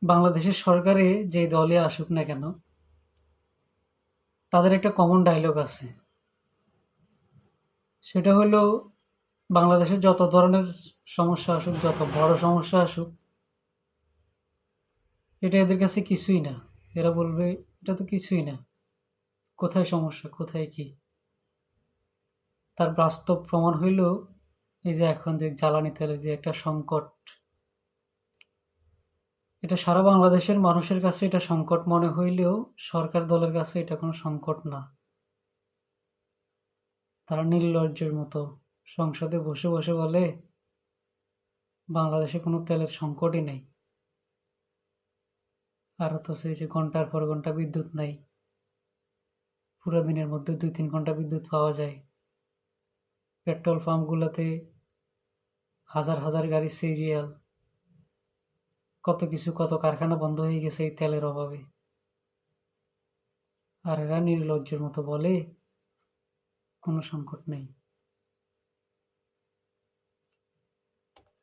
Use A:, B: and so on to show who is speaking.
A: বাংলাদেশের সরকারে যেই দলে আসুক না কেন, তাদের একটা কমন ডায়লগ আছে। সেটা হলো বাংলাদেশের যত ধরনের সমস্যা আসুক, যত বড় সমস্যা আসুক, এটা এদের কাছে কিছুই না। এরা বলবে এটা তো কিছুই না। কোথায় সমস্যা, কোথায় কি? তার বাস্তব প্রমাণ হইল এই যে এখন যে জ্বালানি তেলের যে একটা সংকট, এটা সারা বাংলাদেশের মানুষের কাছে এটা সংকট মনে হইলেও সরকার দলের কাছে এটা কোনো সংকট না। তারা নির্লজ্জের মতো সংসদে বসে বসে বলে বাংলাদেশে কোনো তেলের সংকটই নেই। আর অথচ এই যে ঘন্টার পর ঘন্টা বিদ্যুৎ নাই, পুরো দিনের মধ্যে 2-3 ঘন্টা বিদ্যুৎ পাওয়া যায়। পেট্রোল পাম্পগুলোতে হাজার হাজার গাড়ি সিরিয়াল, কত কিছু, কত কারখানা বন্ধ হয়ে গেছে এই তেলের অভাবে। আর এরা নির্লজ্জের মতো বলে কোনো সংকট নেই।